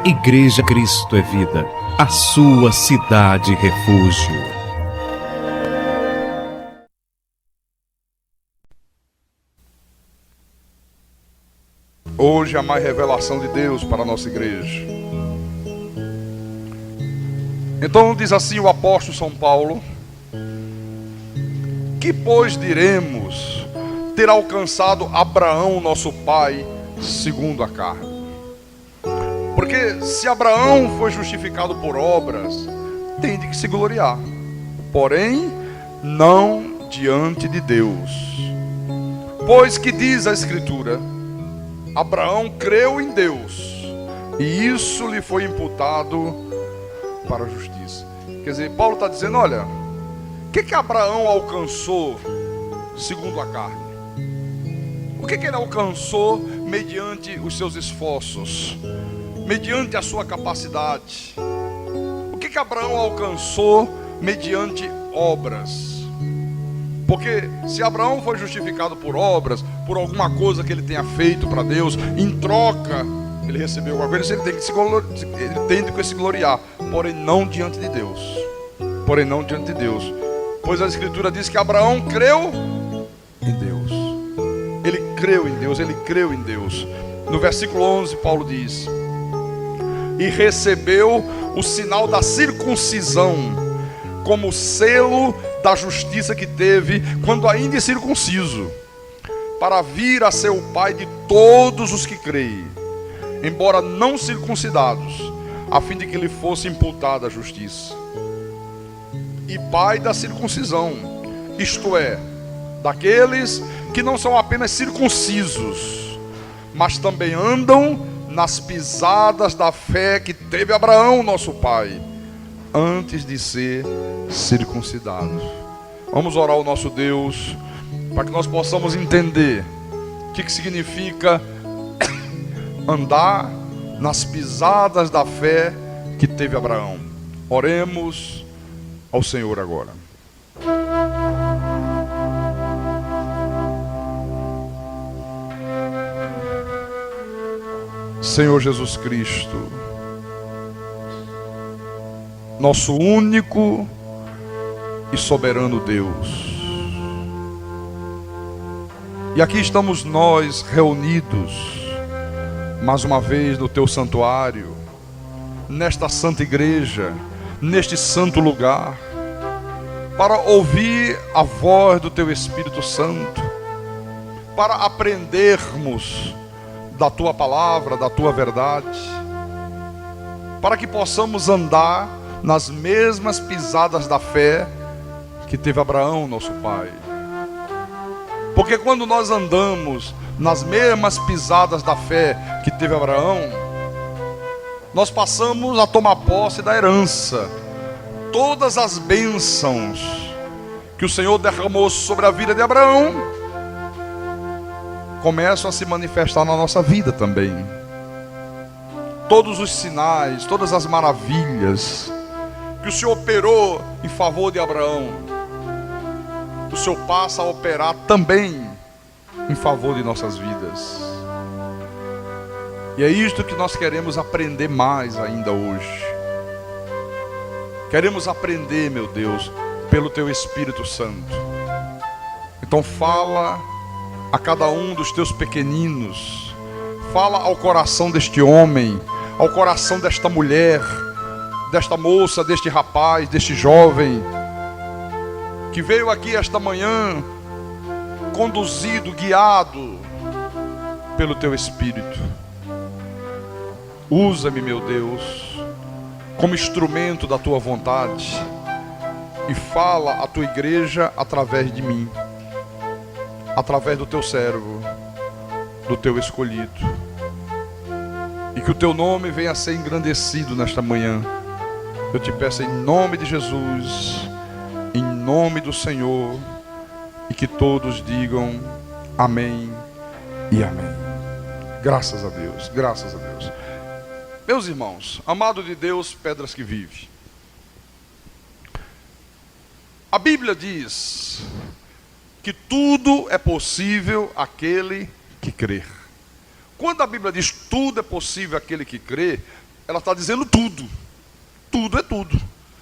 Igreja Cristo é Vida, a sua cidade refúgio. Hoje há mais revelação de Deus para a nossa igreja. Então diz assim o apóstolo São Paulo: que pois diremos ter alcançado Abraão nosso pai segundo a carne? Porque se Abraão foi justificado por obras, tem de que se gloriar, porém não diante de Deus. Pois que diz a Escritura: Abraão creu em Deus, e isso lhe foi imputado para a justiça. Quer dizer, Paulo está dizendo, olha, o que Abraão alcançou segundo a carne? O que ele alcançou mediante os seus esforços, mediante a sua capacidade? O que Abraão alcançou mediante obras? Porque se Abraão foi justificado por obras, por alguma coisa que ele tenha feito para Deus, em troca ele recebeu alguma coisa, ele tem de se gloriar, porém não diante de Deus. Porém não diante de Deus. Pois a Escritura diz que Abraão creu em Deus. Ele creu em Deus, ele creu em Deus. No versículo 11 Paulo diz: e recebeu o sinal da circuncisão como selo da justiça que teve quando ainda incircunciso, para vir a ser o pai de todos os que creem, embora não circuncidados, a fim de que lhe fosse imputada a justiça. E pai da circuncisão, isto é, daqueles que não são apenas circuncisos, mas também andam nas pisadas da fé que teve Abraão, nosso pai, antes de ser circuncidado. Vamos orar ao nosso Deus, para que nós possamos entender o que significa andar nas pisadas da fé que teve Abraão. Oremos ao Senhor agora. Senhor Jesus Cristo, nosso único e soberano Deus, e aqui estamos nós reunidos mais uma vez no teu santuário, nesta santa igreja, neste santo lugar, para ouvir a voz do teu Espírito Santo, para aprendermos da tua palavra, da tua verdade, para que possamos andar nas mesmas pisadas da fé que teve Abraão, nosso pai. Porque quando nós andamos nas mesmas pisadas da fé que teve Abraão, nós passamos a tomar posse da herança. Todas as bênçãos que o Senhor derramou sobre a vida de Abraão começam a se manifestar na nossa vida também. Todos os sinais, todas as maravilhas que o Senhor operou em favor de Abraão, o Senhor passa a operar também em favor de nossas vidas. E é isto que nós queremos aprender mais ainda hoje. Queremos aprender, meu Deus, pelo teu Espírito Santo. Então fala a cada um dos teus pequeninos, fala ao coração deste homem, ao coração desta mulher, desta moça, deste rapaz, deste jovem, que veio aqui esta manhã, conduzido, guiado pelo teu Espírito. Usa-me, meu Deus, como instrumento da tua vontade, e fala à tua igreja através de mim, através do teu servo, do teu escolhido, e que o teu nome venha a ser engrandecido nesta manhã. Eu te peço em nome de Jesus, em nome do Senhor, e que todos digam amém e amém. Graças a Deus, graças a Deus. Meus irmãos, amado de Deus, pedras que vivem, a Bíblia diz que tudo é possível àquele que crer. Quando a Bíblia diz tudo é possível àquele que crê, ela está dizendo tudo. Tudo é tudo.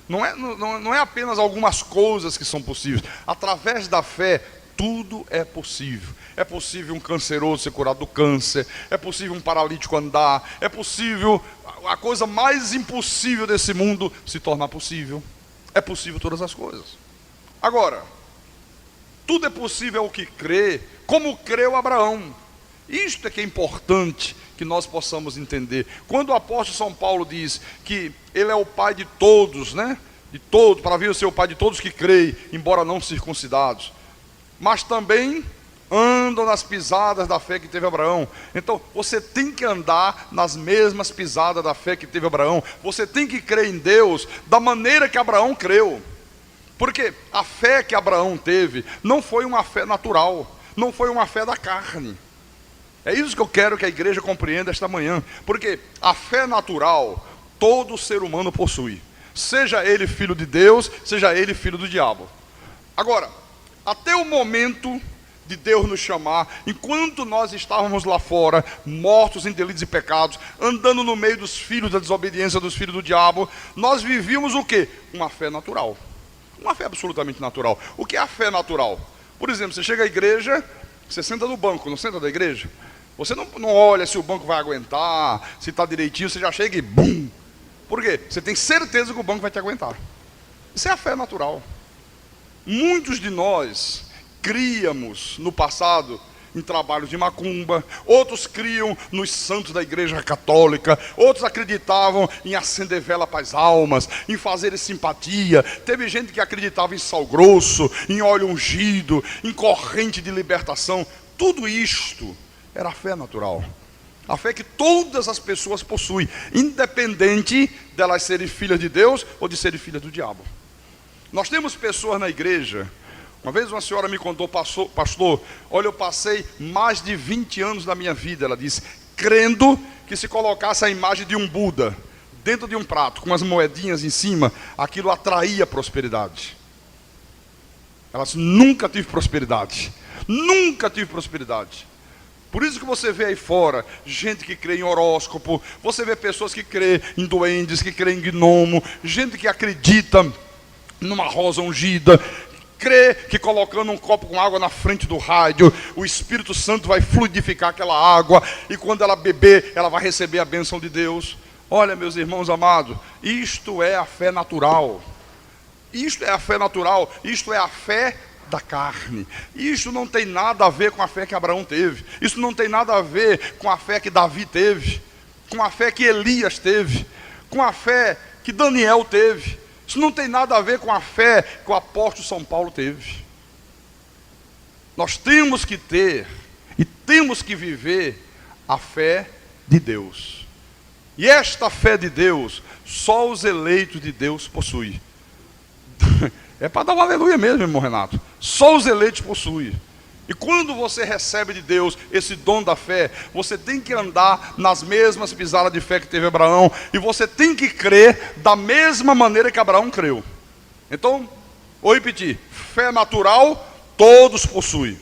Não é apenas algumas coisas que são possíveis. Através da fé, tudo é possível. É possível um canceroso ser curado do câncer. É possível um paralítico andar. É possível a coisa mais impossível desse mundo se tornar possível. É possível todas as coisas. Agora, tudo é possível ao que crê, como creu Abraão. Isto é que é importante que nós possamos entender. Quando o apóstolo São Paulo diz que ele é o pai de todos, né? De todos, para vir o seu pai de todos que creem, embora não circuncidados. Mas também andam nas pisadas da fé que teve Abraão. Então, você tem que andar nas mesmas pisadas da fé que teve Abraão. Você tem que crer em Deus da maneira que Abraão creu. Porque a fé que Abraão teve não foi uma fé natural, não foi uma fé da carne. É isso que eu quero que a igreja compreenda esta manhã. Porque a fé natural, todo ser humano possui. Seja ele filho de Deus, seja ele filho do diabo. Agora, até o momento de Deus nos chamar, enquanto nós estávamos lá fora, mortos em delitos e pecados, andando no meio dos filhos da desobediência, dos filhos do diabo, nós vivíamos o quê? Uma fé natural. Uma fé absolutamente natural. O que é a fé natural? Por exemplo, você chega à igreja, você senta no banco, não senta da igreja? Você não olha se o banco vai aguentar, se está direitinho, você já chega e bum! Por quê? Você tem certeza que o banco vai te aguentar. Isso é a fé natural. Muitos de nós criamos no passado em trabalhos de macumba, outros criam nos santos da igreja católica, outros acreditavam em acender vela para as almas, em fazer simpatia. Teve gente que acreditava em sal grosso, em óleo ungido, em corrente de libertação. Tudo isto era a fé natural. A fé que todas as pessoas possuem, independente delas serem filhas de Deus ou de serem filhas do diabo. Nós temos pessoas na igreja. Uma vez uma senhora me contou, pastor, olha, eu passei mais de 20 anos da minha vida, ela disse, crendo que se colocasse a imagem de um Buda dentro de um prato, com umas moedinhas em cima, aquilo atraía prosperidade. Ela disse, nunca tive prosperidade. Nunca tive prosperidade. Por isso que você vê aí fora, gente que crê em horóscopo, você vê pessoas que crê em duendes, que crê em gnomo, gente que acredita numa rosa ungida, crê que colocando um copo com água na frente do rádio, o Espírito Santo vai fluidificar aquela água, e quando ela beber, ela vai receber a bênção de Deus. Olha, meus irmãos amados, isto é a fé natural. Isto é a fé natural, isto é a fé da carne. Isto não tem nada a ver com a fé que Abraão teve. Isso não tem nada a ver com a fé que Davi teve, com a fé que Elias teve, com a fé que Daniel teve. Isso não tem nada a ver com a fé que o apóstolo São Paulo teve. Nós temos que ter e temos que viver a fé de Deus. E esta fé de Deus, só os eleitos de Deus possuem. É para dar um aleluia mesmo, irmão Renato. Só os eleitos possuem. E quando você recebe de Deus esse dom da fé, você tem que andar nas mesmas pisadas de fé que teve Abraão, e você tem que crer da mesma maneira que Abraão creu. Então, vou repetir, fé natural, todos possuem.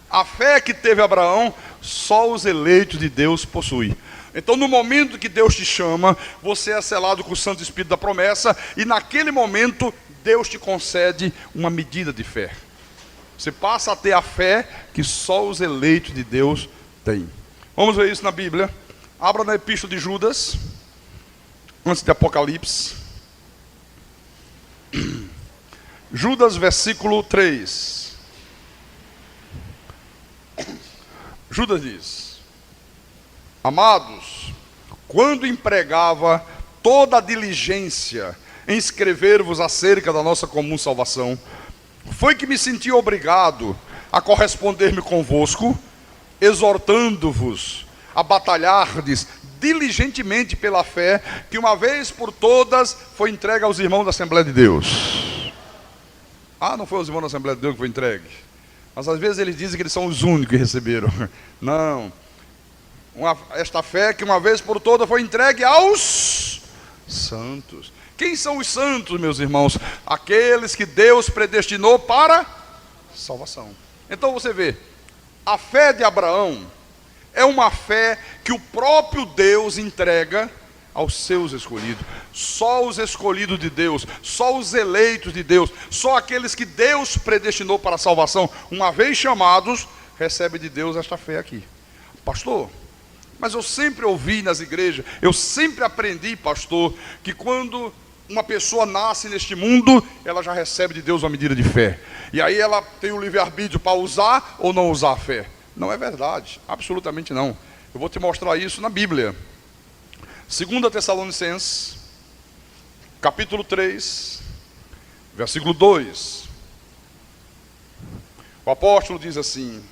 A fé que teve Abraão, só os eleitos de Deus possuem. Então, no momento que Deus te chama, você é selado com o Santo Espírito da promessa, e naquele momento, Deus te concede uma medida de fé. Você passa a ter a fé que só os eleitos de Deus têm. Vamos ver isso na Bíblia. Abra na Epístola de Judas, antes de Apocalipse. Judas, versículo 3. Judas diz: amados, quando empregava toda a diligência em escrever-vos acerca da nossa comum salvação, foi que me senti obrigado a corresponder-me convosco, exortando-vos a batalhardes diligentemente pela fé, que uma vez por todas foi entregue aos irmãos da Assembleia de Deus. Ah, não foi aos irmãos da Assembleia de Deus que foi entregue? Mas às vezes eles dizem que eles são os únicos que receberam. Não. Esta fé que uma vez por todas foi entregue aos santos. Quem são os santos, meus irmãos? Aqueles que Deus predestinou para salvação. Então você vê, a fé de Abraão é uma fé que o próprio Deus entrega aos seus escolhidos. Só os escolhidos de Deus, só os eleitos de Deus, só aqueles que Deus predestinou para a salvação, uma vez chamados, recebem de Deus esta fé aqui. Pastor, mas eu sempre ouvi nas igrejas, eu sempre aprendi, pastor, que quando uma pessoa nasce neste mundo, ela já recebe de Deus uma medida de fé. E aí ela tem o livre-arbítrio para usar ou não usar a fé. Não é verdade, absolutamente não. Eu vou te mostrar isso na Bíblia. 2 Tessalonicenses, capítulo 3, versículo 2. O apóstolo diz assim: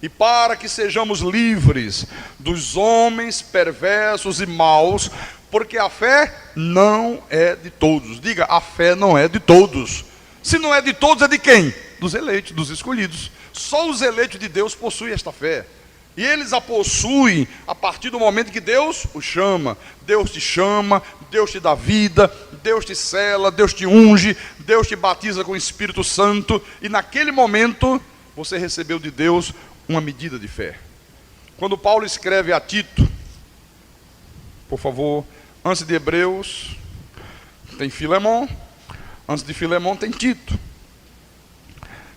e para que sejamos livres dos homens perversos e maus, porque a fé não é de todos. Diga, a fé não é de todos. Se não é de todos, é de quem? Dos eleitos, dos escolhidos. Só os eleitos de Deus possuem esta fé. E eles a possuem a partir do momento que Deus os chama. Deus te chama, Deus te dá vida, Deus te sela, Deus te unge, Deus te batiza com o Espírito Santo. E naquele momento, você recebeu de Deus uma medida de fé. Quando Paulo escreve a Tito, por favor, antes de Hebreus, tem Filemon, antes de Filemon tem Tito.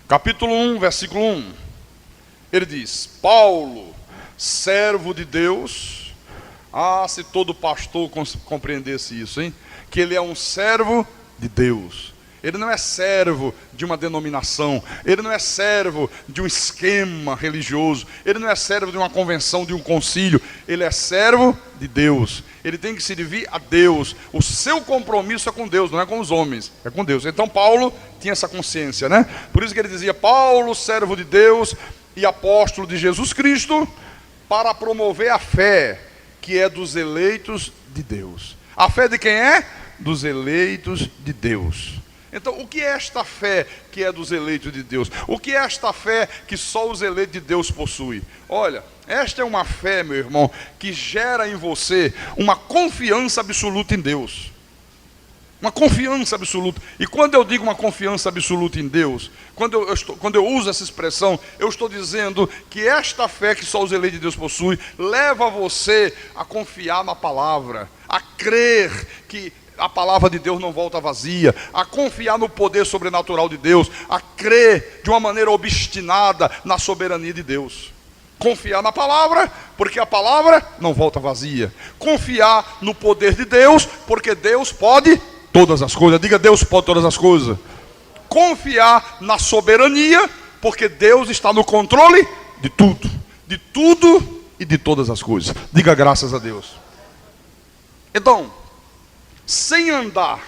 Capítulo 1, versículo 1. Ele diz: Paulo, servo de Deus. Ah, se todo pastor compreendesse isso, hein? Que ele é um servo de Deus. Ele não é servo de uma denominação, ele não é servo de um esquema religioso, ele não é servo de uma convenção, de um concílio, ele é servo de Deus. Ele tem que servir a Deus. O seu compromisso é com Deus, não é com os homens, é com Deus. Então Paulo tinha essa consciência, né? Por isso que ele dizia: Paulo, servo de Deus e apóstolo de Jesus Cristo, para promover a fé que é dos eleitos de Deus. A fé de quem é? Dos eleitos de Deus. Então, o que é esta fé que é dos eleitos de Deus? O que é esta fé que só os eleitos de Deus possuem? Olha, esta é uma fé, meu irmão, que gera em você uma confiança absoluta em Deus. Uma confiança absoluta. E quando eu digo uma confiança absoluta em Deus, quando eu uso essa expressão, eu estou dizendo que esta fé que só os eleitos de Deus possuem, leva você a confiar na palavra, a crer que a palavra de Deus não volta vazia, a confiar no poder sobrenatural de Deus, a crer de uma maneira obstinada na soberania de Deus. Confiar na palavra, porque a palavra não volta vazia. Confiar no poder de Deus, porque Deus pode todas as coisas. Diga, Deus pode todas as coisas. Confiar na soberania, porque Deus está no controle de tudo e de todas as coisas. Diga graças a Deus. Então, sem andar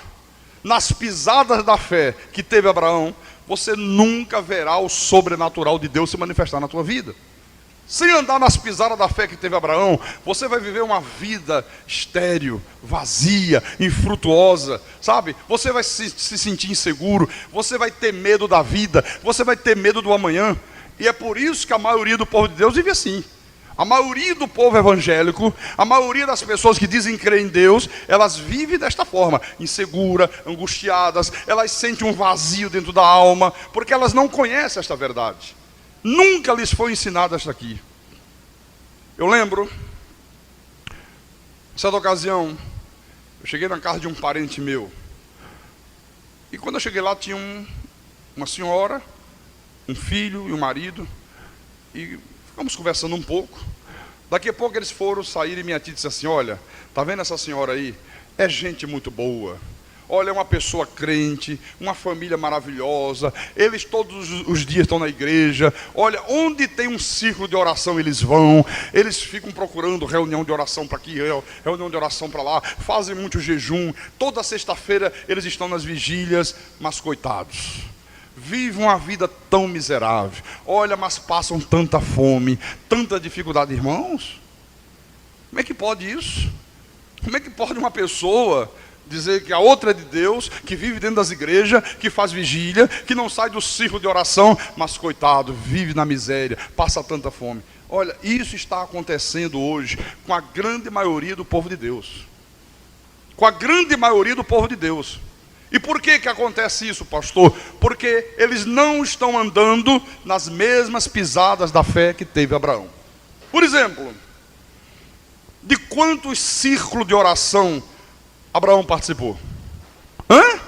nas pisadas da fé que teve Abraão, você nunca verá o sobrenatural de Deus se manifestar na tua vida. Sem andar nas pisadas da fé que teve Abraão, você vai viver uma vida estéril, vazia, infrutuosa, sabe? Você vai se sentir inseguro, você vai ter medo da vida, você vai ter medo do amanhã. E é por isso que a maioria do povo de Deus vive assim. A maioria do povo evangélico, a maioria das pessoas que dizem crer em Deus, elas vivem desta forma, insegura, angustiadas, elas sentem um vazio dentro da alma, porque elas não conhecem esta verdade. Nunca lhes foi ensinada esta aqui. Eu lembro, certa ocasião, eu cheguei na casa de um parente meu, e quando eu cheguei lá tinha uma senhora, um filho e um marido, e ficamos conversando um pouco. Daqui a pouco eles foram sair e minha tia disse assim: olha, tá vendo essa senhora aí? É gente muito boa. Olha, é uma pessoa crente, uma família maravilhosa. Eles todos os dias estão na igreja. Olha, onde tem um círculo de oração eles vão. Eles ficam procurando reunião de oração para aqui, reunião de oração para lá. Fazem muito jejum. Toda sexta-feira eles estão nas vigílias. Mas coitados, vivem uma vida tão miserável. Olha, mas passam tanta fome, tanta dificuldade. Irmãos, como é que pode isso? Como é que pode uma pessoa dizer que a outra é de Deus, que vive dentro das igrejas, que faz vigília, que não sai do círculo de oração, mas coitado, vive na miséria, passa tanta fome? Olha, isso está acontecendo hoje com a grande maioria do povo de Deus. Com a grande maioria do povo de Deus. E por que acontece isso, pastor? Porque eles não estão andando nas mesmas pisadas da fé que teve Abraão. Por exemplo, De quantos círculos de oração Abraão participou? Hã?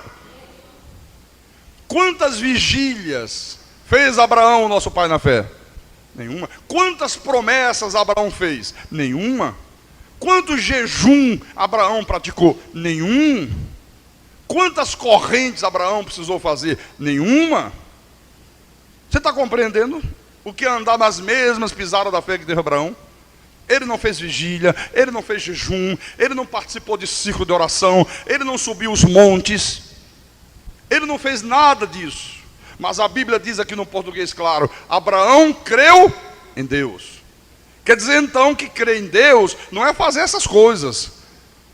Quantas vigílias fez Abraão, nosso pai na fé? Nenhuma. Quantas promessas Abraão fez? Nenhuma. Quanto jejum Abraão praticou? Nenhum. Quantas correntes Abraão precisou fazer? Nenhuma. Você está compreendendo o que é andar nas mesmas pisadas da fé que teve Abraão? Ele não fez vigília, ele não fez jejum, ele não participou de círculo de oração, ele não subiu os montes, ele não fez nada disso. Mas a Bíblia diz aqui no português claro, Abraão creu em Deus. Quer dizer então que crer em Deus não é fazer essas coisas,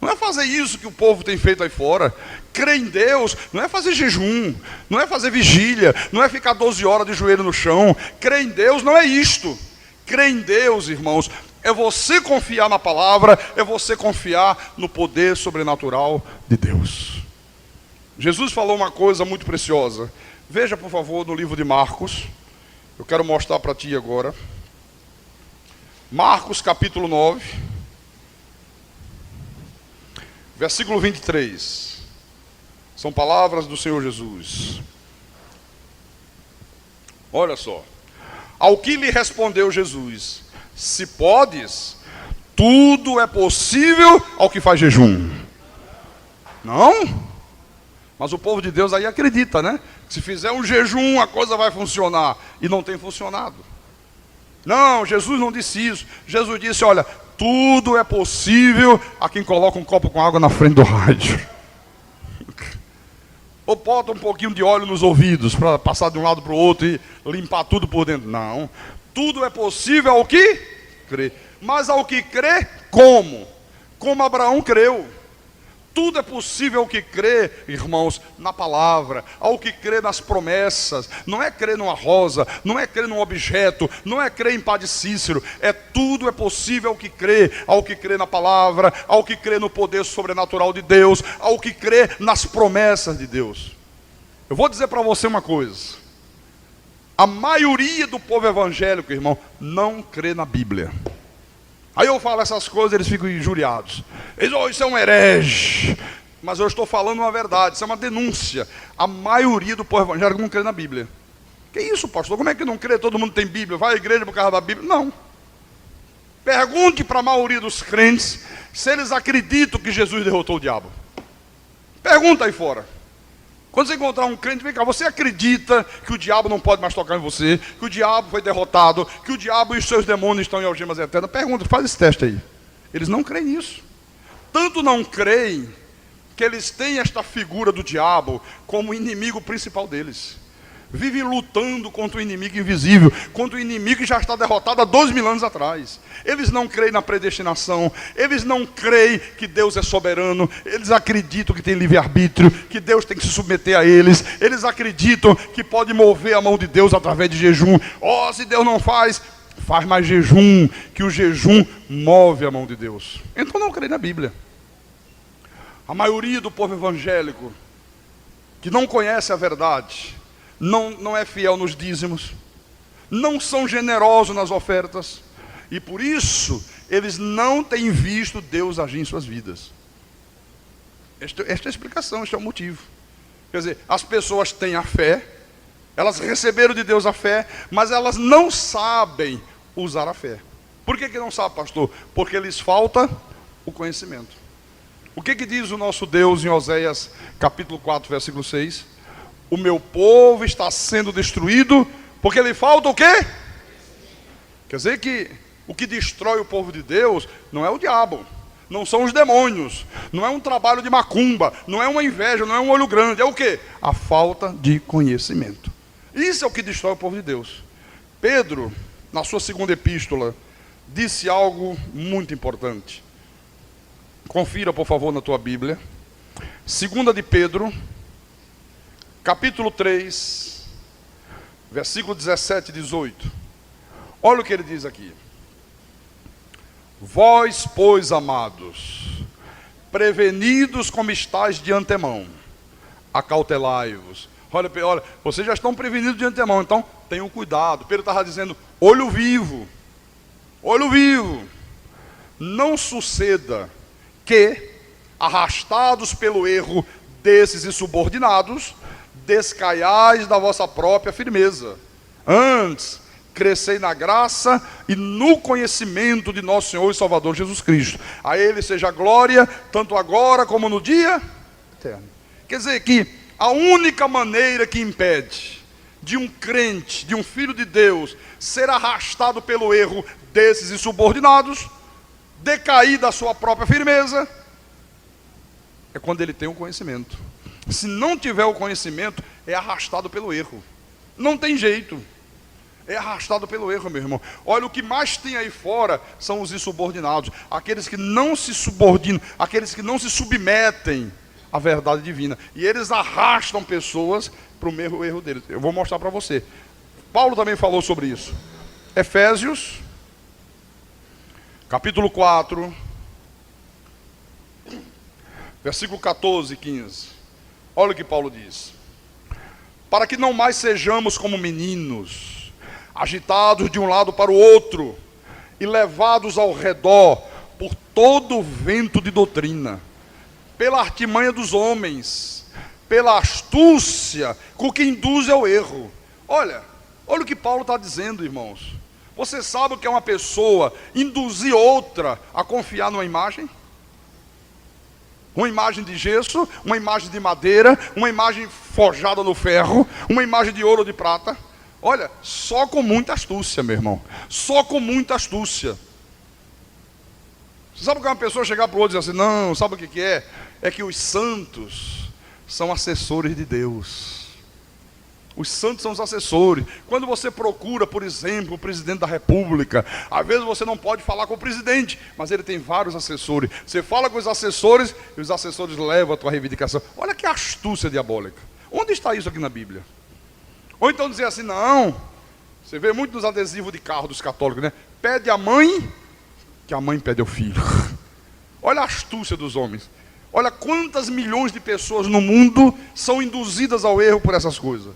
não é fazer isso que o povo tem feito aí fora. Crer em Deus não é fazer jejum, não é fazer vigília, não é ficar 12 horas de joelho no chão. Crer em Deus não é isto. Crer em Deus, irmãos, é você confiar na palavra, é você confiar no poder sobrenatural de Deus. Jesus falou uma coisa muito preciosa. Veja, por favor, no livro de Marcos. Eu quero mostrar para ti agora. Marcos capítulo 9, versículo 23. São palavras do Senhor Jesus. Olha só. Ao que lhe respondeu Jesus: se podes, tudo é possível ao que faz jejum. Não? Mas o povo de Deus aí acredita, né? Se fizer um jejum, a coisa vai funcionar. E não tem funcionado. Não, Jesus não disse isso. Jesus disse, olha, tudo é possível a quem coloca um copo com água na frente do rádio. Ou bota um pouquinho de óleo nos ouvidos para passar de um lado para o outro e limpar tudo por dentro. Não. Tudo é possível ao que crê. Mas ao que crê, como? Como Abraão creu. Tudo é possível ao que crê, irmãos, na palavra, ao que crê nas promessas. Não é crer numa rosa, não é crer num objeto, não é crer em Padre Cícero. Tudo é possível ao que crê na palavra, ao que crê no poder sobrenatural de Deus, ao que crê nas promessas de Deus. Eu vou dizer para você uma coisa. A maioria do povo evangélico, irmão, não crê na Bíblia. Aí eu falo essas coisas, eles ficam injuriados. Eles dizem, isso é um herege. Mas eu estou falando uma verdade, isso é uma denúncia. A maioria do povo evangélico não crê na Bíblia. Que isso, pastor? Como é que não crê? Todo mundo tem Bíblia, vai à igreja por causa da Bíblia. Não. Pergunte para a maioria dos crentes se eles acreditam que Jesus derrotou o diabo. Pergunta aí fora. Quando você encontrar um crente, vem cá, você acredita que o diabo não pode mais tocar em você, que o diabo foi derrotado, que o diabo e os seus demônios estão em algemas eternas? Pergunta, faz esse teste aí. Eles não creem nisso. Tanto não creem que eles têm esta figura do diabo como inimigo principal deles. Vivem lutando contra o inimigo invisível, contra o inimigo que já está derrotado há 2000 anos atrás. Eles não creem na predestinação, eles não creem que Deus é soberano, eles acreditam que tem livre-arbítrio, que Deus tem que se submeter a eles, eles acreditam que pode mover a mão de Deus através de jejum. Se Deus não faz, faz mais jejum, que o jejum move a mão de Deus. Então não creem na Bíblia. A maioria do povo evangélico, que não conhece a verdade, não é fiel nos dízimos, não são generosos nas ofertas, e por isso eles não têm visto Deus agir em suas vidas. Esta é a explicação, este é o motivo. Quer dizer, as pessoas têm a fé, elas receberam de Deus a fé, mas elas não sabem usar a fé. Por que não sabem, pastor? Porque lhes falta o conhecimento. O que diz o nosso Deus em Oséias capítulo 4, versículo 6? O meu povo está sendo destruído porque lhe falta o quê? Quer dizer que o que destrói o povo de Deus não é o diabo, não são os demônios, não é um trabalho de macumba, não é uma inveja, não é um olho grande, é o quê? A falta de conhecimento. Isso é o que destrói o povo de Deus. Pedro, na sua segunda epístola, disse algo muito importante. Confira, por favor, na tua Bíblia. Segunda de Pedro, capítulo 3, versículo 17 e 18. Olha o que ele diz aqui. Vós, pois, amados, prevenidos como estáis de antemão, acautelai-vos. Olha, vocês já estão prevenidos de antemão, então tenham cuidado. Pedro estava dizendo, olho vivo, não suceda que, arrastados pelo erro desses insubordinados, descaiais da vossa própria firmeza. Antes, crescei na graça e no conhecimento de nosso Senhor e Salvador Jesus Cristo. A Ele seja a glória, tanto agora como no dia eterno. Quer dizer que a única maneira que impede de um crente, de um filho de Deus, ser arrastado pelo erro desses insubordinados, decair da sua própria firmeza, é quando ele tem o conhecimento. Se não tiver o conhecimento, é arrastado pelo erro. Não tem jeito. É arrastado pelo erro, meu irmão. Olha, o que mais tem aí fora são os insubordinados. Aqueles que não se subordinam, aqueles que não se submetem à verdade divina. E eles arrastam pessoas para o mesmo erro deles. Eu vou mostrar para você. Paulo também falou sobre isso. Efésios, capítulo 4, versículo 14 e 15. Olha o que Paulo diz. Para que não mais sejamos como meninos, agitados de um lado para o outro, e levados ao redor por todo o vento de doutrina, pela artimanha dos homens, pela astúcia com que induz ao erro. Olha o que Paulo está dizendo, irmãos. Você sabe o que é uma pessoa induzir outra a confiar numa imagem? Uma imagem de gesso, uma imagem de madeira, uma imagem forjada no ferro, uma imagem de ouro ou de prata. Olha, só com muita astúcia, meu irmão. Só com muita astúcia. Você sabe que uma pessoa chegar para o outro e dizer assim, não, sabe o que é? É que os santos são assessores de Deus. Os santos são os assessores. Quando você procura, por exemplo, o presidente da república, às vezes você não pode falar com o presidente, mas ele tem vários assessores. Você fala com os assessores e os assessores levam a tua reivindicação. Olha que astúcia diabólica. Onde está isso aqui na Bíblia? Ou então dizer assim, não, você vê muito nos adesivos de carro dos católicos, né? Pede a mãe, que a mãe pede ao filho. Olha a astúcia dos homens. Olha quantas milhões de pessoas no mundo são induzidas ao erro por essas coisas.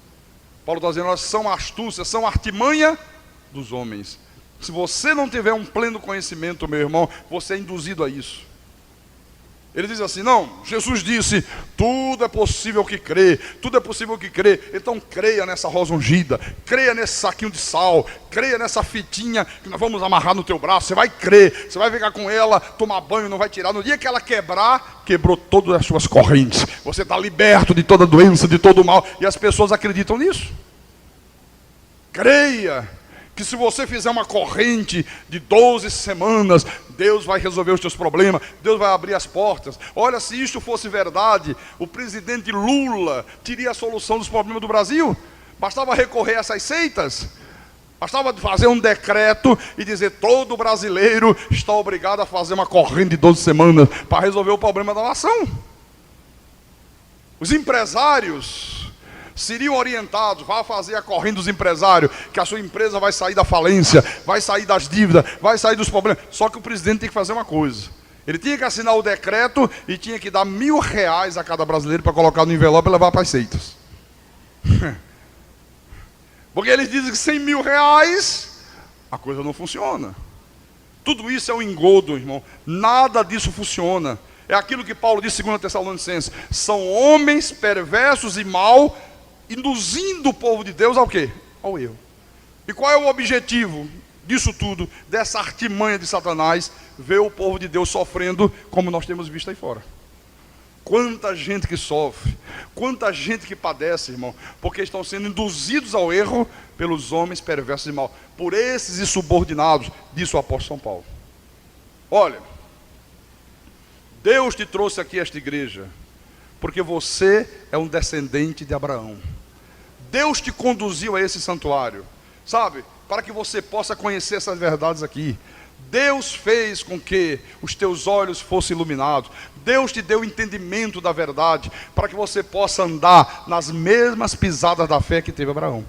Paulo está dizendo, elas são astúcia, são artimanha dos homens. Se você não tiver um pleno conhecimento, meu irmão, você é induzido a isso. Ele diz assim, não, Jesus disse, tudo é possível que crê, tudo é possível que crê. Então creia nessa rosa ungida, creia nesse saquinho de sal, creia nessa fitinha que nós vamos amarrar no teu braço. Você vai crer, você vai ficar com ela, tomar banho, não vai tirar. No dia que ela quebrar, quebrou todas as suas correntes. Você está liberto de toda doença, de todo mal. E as pessoas acreditam nisso. Creia que se você fizer uma corrente de 12 semanas, Deus vai resolver os teus problemas, Deus vai abrir as portas. Olha, se isso fosse verdade, o presidente Lula teria a solução dos problemas do Brasil. Bastava recorrer a essas seitas. Bastava fazer um decreto e dizer, todo brasileiro está obrigado a fazer uma corrente de 12 semanas para resolver o problema da nação. Os empresários seriam orientados, vá fazer a corrente dos empresários, que a sua empresa vai sair da falência, vai sair das dívidas, vai sair dos problemas. Só que o presidente tem que fazer uma coisa. Ele tinha que assinar o decreto e tinha que dar R$1.000 a cada brasileiro para colocar no envelope e levar para as seitas. Porque eles dizem que sem R$1.000 a coisa não funciona. Tudo isso é um engodo, irmão. Nada disso funciona. É aquilo que Paulo disse em 2 Tessalonicenses. São homens perversos e maus, induzindo o povo de Deus ao quê? Ao erro. E qual é o objetivo disso tudo, dessa artimanha de Satanás? Ver o povo de Deus sofrendo, como nós temos visto aí fora. Quanta gente que sofre, quanta gente que padece, irmão, porque estão sendo induzidos ao erro pelos homens perversos e maus, por esses insubordinados, disse o apóstolo São Paulo. Olha, Deus te trouxe aqui a esta igreja porque você é um descendente de Abraão. Deus te conduziu a esse santuário, sabe? Para que você possa conhecer essas verdades aqui. Deus fez com que os teus olhos fossem iluminados. Deus te deu o entendimento da verdade, para que você possa andar nas mesmas pisadas da fé que teve Abraão.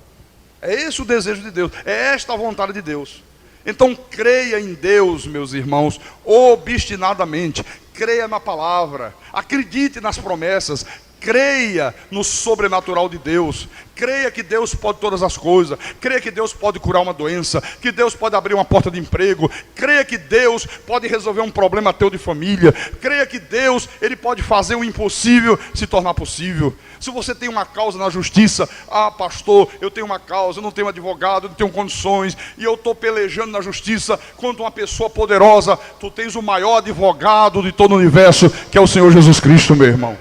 É esse o desejo de Deus, é esta a vontade de Deus. Então creia em Deus, meus irmãos, obstinadamente. Creia na palavra, acredite nas promessas, Creia no sobrenatural de Deus. Creia que Deus pode todas as coisas. Creia que Deus pode curar uma doença. Que Deus pode abrir uma porta de emprego. Creia que Deus pode resolver um problema teu de família. Creia que Deus, Ele pode fazer o impossível se tornar possível. Se você tem uma causa na justiça, pastor, eu tenho uma causa, eu não tenho advogado, eu não tenho condições, e eu estou pelejando na justiça contra uma pessoa poderosa, tu tens o maior advogado de todo o universo, que é o Senhor Jesus Cristo, meu irmão.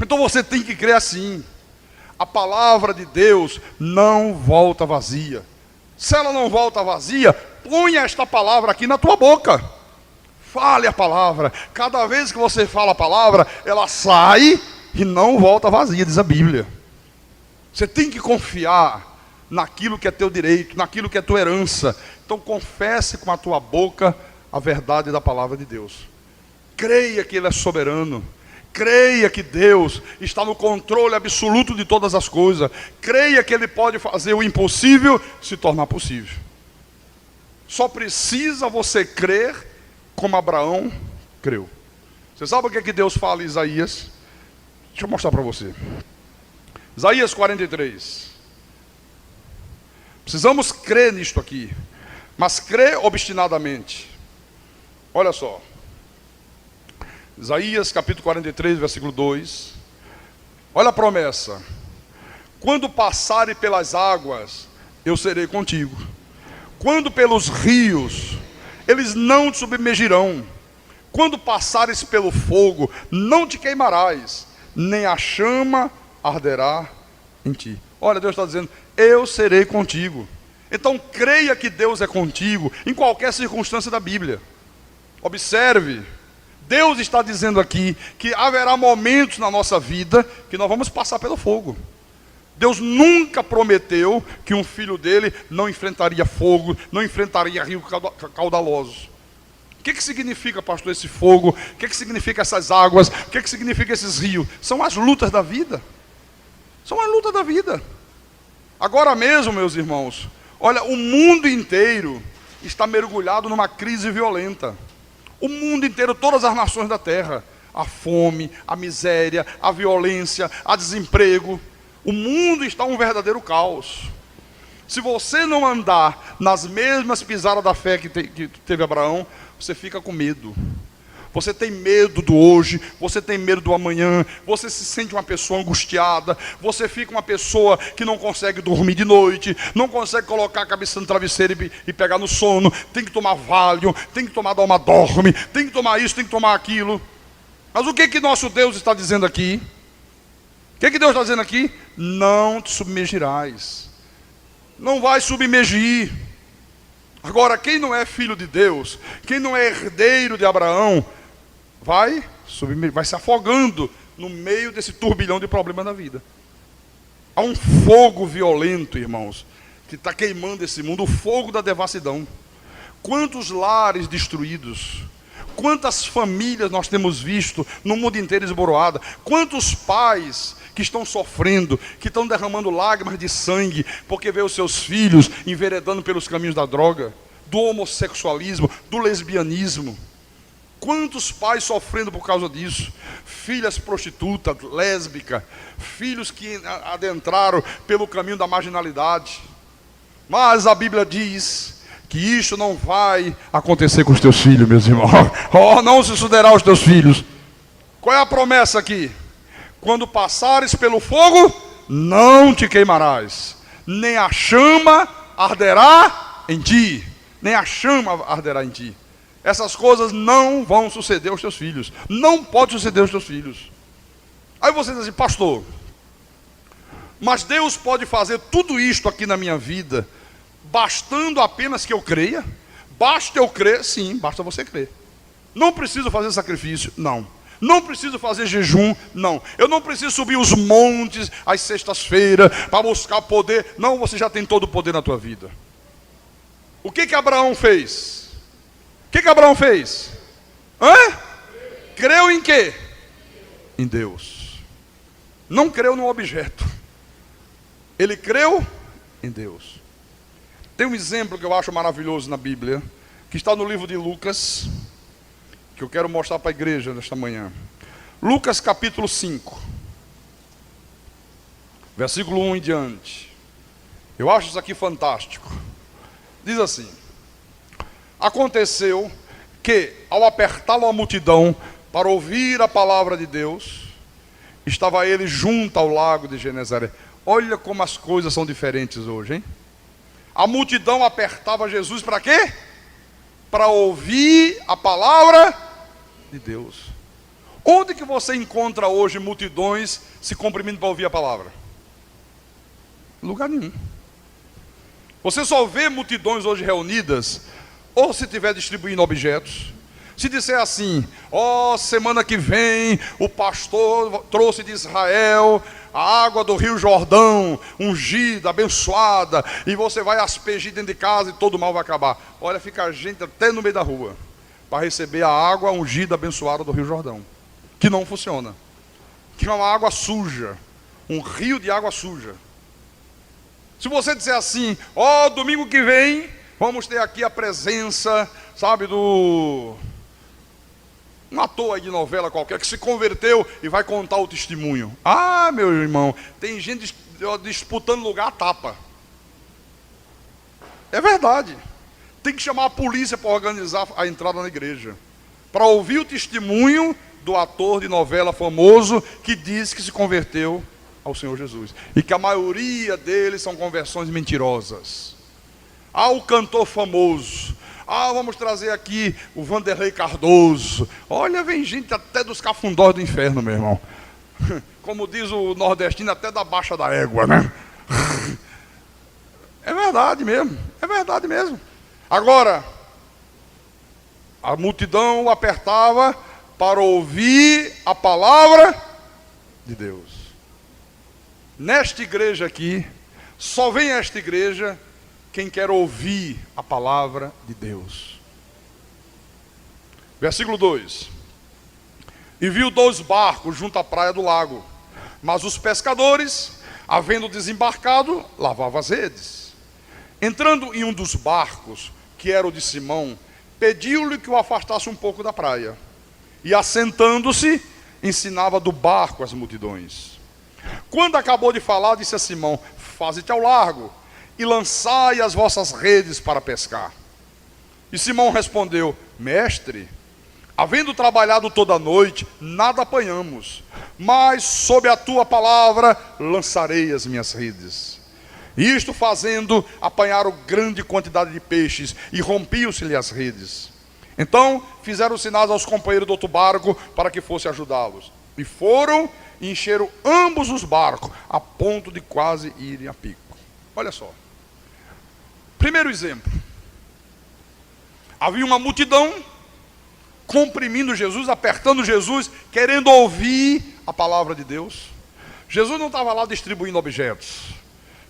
Então você tem que crer assim. A palavra de Deus não volta vazia. Se ela não volta vazia, ponha esta palavra aqui na tua boca. Fale a palavra. Cada vez que você fala a palavra, ela sai e não volta vazia, diz a Bíblia. Você tem que confiar naquilo que é teu direito, naquilo que é tua herança. Então confesse com a tua boca a verdade da palavra de Deus. Creia que Ele é soberano. Creia que Deus está no controle absoluto de todas as coisas. Creia que Ele pode fazer o impossível se tornar possível. Só precisa você crer como Abraão creu. Você sabe o que é que Deus fala em Isaías? Deixa eu mostrar para você. Isaías 43. Precisamos crer nisto aqui, mas crer obstinadamente. Olha só. Isaías capítulo 43, versículo 2. Olha a promessa. Quando passare pelas águas, eu serei contigo. Quando pelos rios, eles não te submergirão. Quando passares pelo fogo, não te queimarás, nem a chama arderá em ti. Olha, Deus está dizendo, eu serei contigo. Então creia que Deus é contigo, em qualquer circunstância da Bíblia. Observe. Deus está dizendo aqui que haverá momentos na nossa vida que nós vamos passar pelo fogo. Deus nunca prometeu que um filho dele não enfrentaria fogo, não enfrentaria rios caudalosos. O que significa, pastor, esse fogo? O que significa essas águas? O que significa esses rios? São as lutas da vida. São as lutas da vida. Agora mesmo, meus irmãos, olha, o mundo inteiro está mergulhado numa crise violenta. O mundo inteiro, todas as nações da terra, a fome, a miséria, a violência, a desemprego. O mundo está um verdadeiro caos. Se você não andar nas mesmas pisadas da fé que teve Abraão, você fica com medo. Você tem medo do hoje, você tem medo do amanhã, você se sente uma pessoa angustiada, você fica uma pessoa que não consegue dormir de noite, não consegue colocar a cabeça no travesseiro e pegar no sono, tem que tomar Valium, tem que tomar Dorme, tem que tomar isso, tem que tomar aquilo. Mas o que nosso Deus está dizendo aqui? O que Deus está dizendo aqui? Não te submergirás. Não vai submergir. Agora, quem não é filho de Deus, quem não é herdeiro de Abraão, vai se afogando no meio desse turbilhão de problemas da vida. Há um fogo violento, irmãos, que está queimando esse mundo, o fogo da devassidão. Quantos lares destruídos, quantas famílias nós temos visto no mundo inteiro esboroada, quantos pais que estão sofrendo, que estão derramando lágrimas de sangue, porque vê os seus filhos enveredando pelos caminhos da droga, do homossexualismo, do lesbianismo. Quantos pais sofrendo por causa disso? Filhas prostitutas, lésbicas, filhos que adentraram pelo caminho da marginalidade. Mas a Bíblia diz que isso não vai acontecer com os teus filhos, meus irmãos. Oh, não se sucederá aos teus filhos. Qual é a promessa aqui? Quando passares pelo fogo, não te queimarás, nem a chama arderá em ti. Nem a chama arderá em ti. Essas coisas não vão suceder aos teus filhos. Não pode suceder aos teus filhos. Aí você diz assim, pastor, mas Deus pode fazer tudo isto aqui na minha vida, bastando apenas que eu creia? Basta eu crer? Sim, basta você crer. Não preciso fazer sacrifício? Não. Não preciso fazer jejum? Não. Eu não preciso subir os montes às sextas-feiras para buscar poder? Não, você já tem todo o poder na tua vida. O que Abraão fez? O que Abraão fez? Creu em quê? Em Deus. Não creu no objeto. Ele creu em Deus. Tem um exemplo que eu acho maravilhoso na Bíblia, que está no livro de Lucas, que eu quero mostrar para a igreja nesta manhã. Lucas capítulo 5. versículo 1 em diante. Eu acho isso aqui fantástico. Diz assim: aconteceu que, ao apertá-lo a multidão para ouvir a palavra de Deus, estava ele junto ao lago de Genezaré. Olha como as coisas são diferentes hoje, hein? A multidão apertava Jesus para quê? Para ouvir a palavra de Deus. Onde que você encontra hoje multidões se comprimindo para ouvir a palavra? Lugar nenhum. Você só vê multidões hoje reunidas, ou se estiver distribuindo objetos. Se disser assim: semana que vem o pastor trouxe de Israel a água do Rio Jordão, ungida, abençoada, e você vai aspergir dentro de casa e todo o mal vai acabar. Olha, fica gente até no meio da rua para receber a água ungida, abençoada do Rio Jordão, que não funciona, que é uma água suja, um rio de água suja. Se você disser assim: domingo que vem vamos ter aqui a presença, sabe, um ator aí de novela qualquer que se converteu e vai contar o testemunho. Meu irmão, tem gente disputando lugar a tapa. É verdade. Tem que chamar a polícia para organizar a entrada na igreja, para ouvir o testemunho do ator de novela famoso que diz que se converteu ao Senhor Jesus, e que a maioria deles são conversões mentirosas. O cantor famoso, vamos trazer aqui o Vanderlei Cardoso. Olha, vem gente até dos cafundós do inferno, meu irmão. Como diz o nordestino, até da baixa da égua, né? É verdade mesmo, é verdade mesmo. Agora, a multidão o apertava para ouvir a palavra de Deus. Nesta igreja aqui, só vem a esta igreja quem quer ouvir a palavra de Deus. Versículo 2: e viu 2 barcos junto à praia do lago, mas os pescadores, havendo desembarcado, lavavam as redes. Entrando em um dos barcos, que era o de Simão, pediu-lhe que o afastasse um pouco da praia, e assentando-se, ensinava do barco as multidões. Quando acabou de falar, disse a Simão: faze-te ao largo e lançai as vossas redes para pescar. E Simão respondeu: mestre, havendo trabalhado toda a noite, nada apanhamos, mas sob a tua palavra lançarei as minhas redes. Isto fazendo, apanharam grande quantidade de peixes, e rompiam-se-lhe as redes. Então fizeram sinais aos companheiros do outro barco para que fosse ajudá-los. E foram e encheram ambos os barcos, a ponto de quase irem a pico. Olha só. Primeiro exemplo. Havia uma multidão comprimindo Jesus, apertando Jesus, querendo ouvir a palavra de Deus. Jesus não estava lá distribuindo objetos.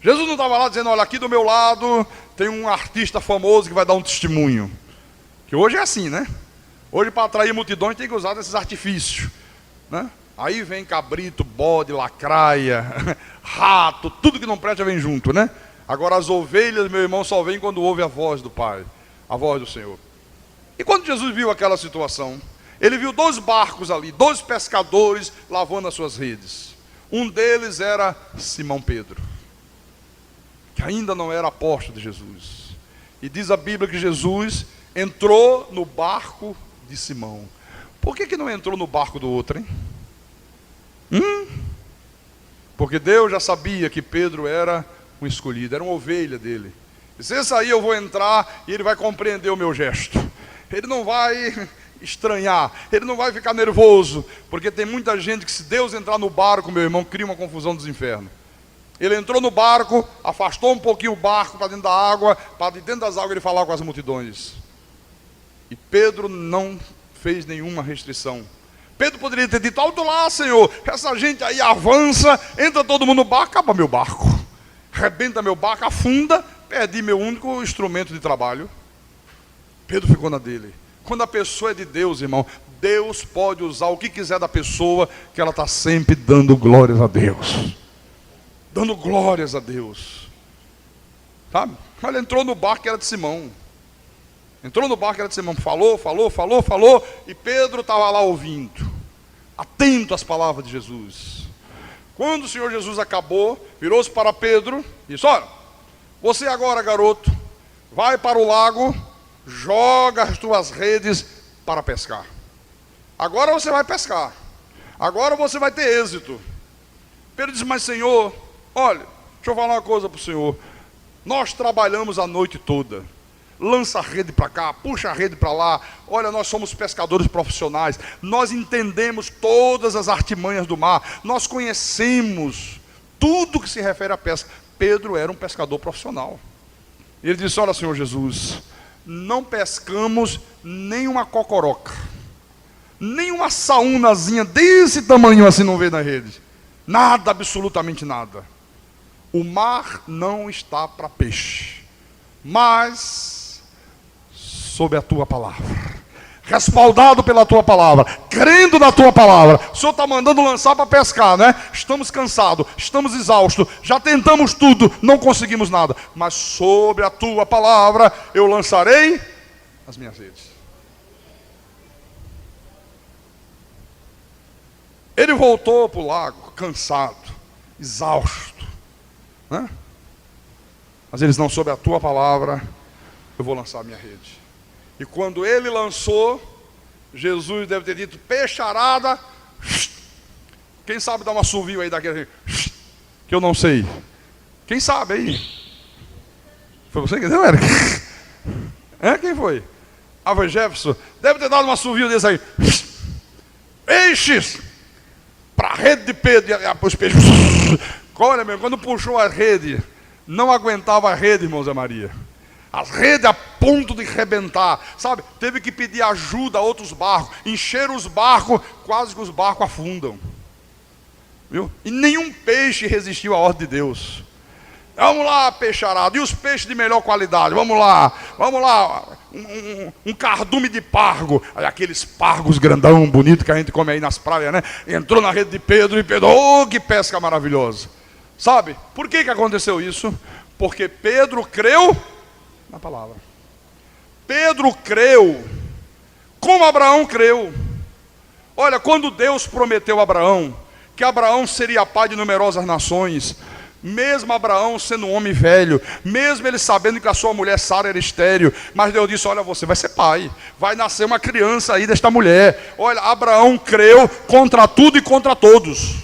Jesus não estava lá dizendo: olha, aqui do meu lado tem um artista famoso que vai dar um testemunho. Que hoje é assim, né? Hoje, para atrair multidões, tem que usar esses artifícios, né? Aí vem cabrito, bode, lacraia, rato, tudo que não presta vem junto, né? Agora as ovelhas, meu irmão, só vêm quando ouve a voz do Pai, a voz do Senhor. E quando Jesus viu aquela situação, ele viu 2 barcos ali, 2 pescadores lavando as suas redes. Um deles era Simão Pedro, que ainda não era apóstolo de Jesus. E diz a Bíblia que Jesus entrou no barco de Simão. Por que não entrou no barco do outro, hein? Porque Deus já sabia que Pedro era um escolhido, era uma ovelha dele. E se esse aí eu vou entrar e ele vai compreender o meu gesto. Ele não vai estranhar, ele não vai ficar nervoso, porque tem muita gente que, se Deus entrar no barco, meu irmão, cria uma confusão dos infernos. Ele entrou no barco, afastou um pouquinho o barco para dentro da água, para de dentro das águas ele falar com as multidões. E Pedro não fez nenhuma restrição. Pedro poderia ter dito: alto lá, Senhor, essa gente aí avança, entra todo mundo no barco, acaba meu barco, rebenta meu barco, afunda, perdi meu único instrumento de trabalho. Pedro ficou na dele. Quando a pessoa é de Deus, irmão, Deus pode usar o que quiser da pessoa, que ela está sempre dando glórias a Deus. Dando glórias a Deus. Sabe? Ele entrou no barco que era de Simão. Entrou no barco que era de Simão. Falou. E Pedro estava lá ouvindo, atento às palavras de Jesus. Quando o Senhor Jesus acabou, virou-se para Pedro e disse: olha, você agora, garoto, vai para o lago, joga as tuas redes para pescar. Agora você vai pescar. Agora você vai ter êxito. Pedro disse: mas Senhor, olha, deixa eu falar uma coisa para o Senhor. Nós trabalhamos a noite toda. Lança a rede para cá, puxa a rede para lá. Olha, nós somos pescadores profissionais. Nós entendemos todas as artimanhas do mar. Nós conhecemos tudo que se refere à pesca. Pedro era um pescador profissional. Ele disse: olha, Senhor Jesus, não pescamos nem uma cocoroca, nem uma saúnazinha desse tamanho assim não vê na rede. Nada, absolutamente nada. O mar não está para peixe, mas sob a tua palavra, respaldado pela tua palavra, crendo na tua palavra, o Senhor está mandando lançar para pescar, né? Estamos cansados, estamos exaustos, já tentamos tudo, não conseguimos nada, mas sobre a tua palavra eu lançarei as minhas redes. Ele voltou para o lago, cansado, exausto, né? Mas eles: não, sobre a tua palavra eu vou lançar a minha rede. E quando ele lançou, Jesus deve ter dito: peixarada. Quem sabe dar um assovio aí daquele que eu não sei? Quem sabe aí? Foi você que deu, Eric? Quem foi? Foi Jefferson. Deve ter dado um assovio desse aí. Peixes para a rede de Pedro. E os peixes. Olha, meu, quando puxou a rede, não aguentava a rede, irmãos da Maria. As redes a ponto de rebentar, sabe? Teve que pedir ajuda a outros barcos, encher os barcos, quase que os barcos afundam, viu? E nenhum peixe resistiu à ordem de Deus. Vamos lá, peixarada, e os peixes de melhor qualidade? Vamos lá, um cardume de pargo, aqueles pargos grandão, bonito que a gente come aí nas praias, né? Entrou na rede de Pedro e Pedro, oh, que pesca maravilhosa, sabe? Por que aconteceu isso? Porque Pedro creu na palavra. Pedro creu como Abraão creu. Olha, quando Deus prometeu a Abraão que Abraão seria pai de numerosas nações, mesmo Abraão sendo um homem velho, mesmo ele sabendo que a sua mulher Sara era estéril, mas Deus disse: olha, você vai ser pai, vai nascer uma criança aí desta mulher. Olha, Abraão creu contra tudo e contra todos.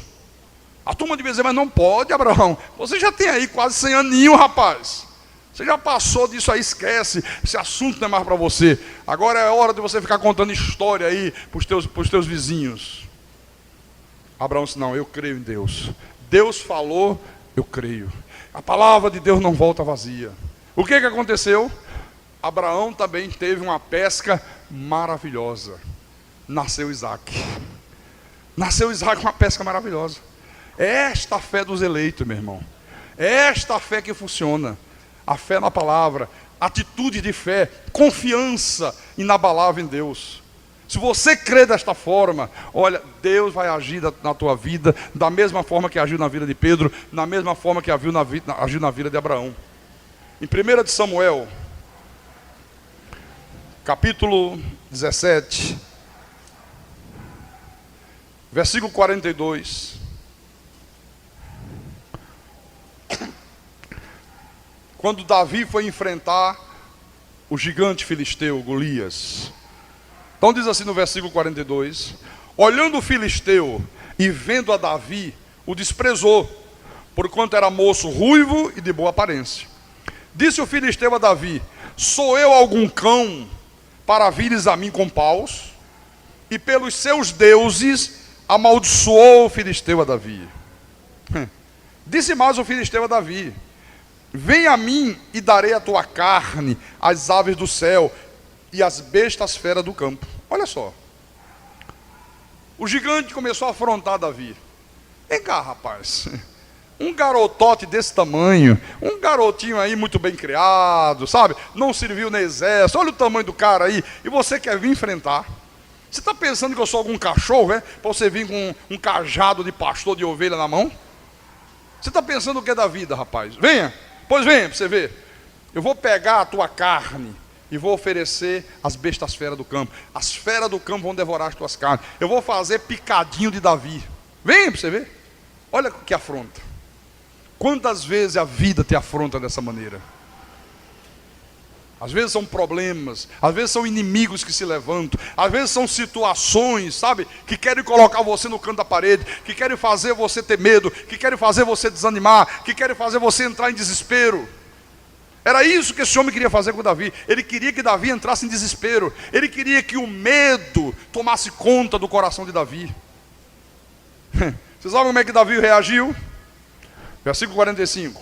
A turma devia dizer: mas não pode, Abraão, você já tem aí quase 100 aninhos, rapaz. Você já passou disso aí, esquece, esse assunto não é mais para você. Agora é hora de você ficar contando história aí para os teus vizinhos. Abraão disse: não, eu creio em Deus. Deus falou, eu creio. A palavra de Deus não volta vazia. O que aconteceu? Abraão também teve uma pesca maravilhosa. Nasceu Isaac. Nasceu Isaac, uma pesca maravilhosa. É esta a fé dos eleitos, meu irmão. É esta a fé que funciona. A fé na palavra, atitude de fé, confiança inabalável em Deus. Se você crê desta forma, olha, Deus vai agir na tua vida da mesma forma que agiu na vida de Pedro, da mesma forma que agiu na vida de Abraão. Em 1 de Samuel, capítulo 17, versículo 42. Quando Davi foi enfrentar o gigante filisteu, Golias. Então diz assim no versículo 42: olhando o filisteu e vendo a Davi, o desprezou, porquanto era moço ruivo e de boa aparência. Disse o filisteu a Davi: sou eu algum cão para vires a mim com paus? E pelos seus deuses amaldiçoou o filisteu a Davi. Disse mais o filisteu a Davi: vem a mim e darei a tua carne às aves do céu e às bestas feras do campo. Olha só. O gigante começou a afrontar Davi. Vem cá, rapaz. Um garotote desse tamanho, um garotinho aí muito bem criado, sabe? Não serviu no exército, olha o tamanho do cara aí, e você quer vir enfrentar. Você está pensando que eu sou algum cachorro, para você vir com um cajado de pastor de ovelha na mão? Você está pensando o que é da vida, rapaz? Venha. Pois vem, para você ver. Eu vou pegar a tua carne e vou oferecer às bestas feras do campo. As feras do campo vão devorar as tuas carnes. Eu vou fazer picadinho de Davi. Vem para você ver. Olha que afronta. Quantas vezes a vida te afronta dessa maneira? Às vezes são problemas, às vezes são inimigos que se levantam, às vezes são situações, sabe, que querem colocar você no canto da parede, que querem fazer você ter medo, que querem fazer você desanimar, que querem fazer você entrar em desespero. Era isso que esse homem queria fazer com Davi. Ele queria que Davi entrasse em desespero. Ele queria que o medo tomasse conta do coração de Davi. Vocês sabem como é que Davi reagiu? Versículo 45.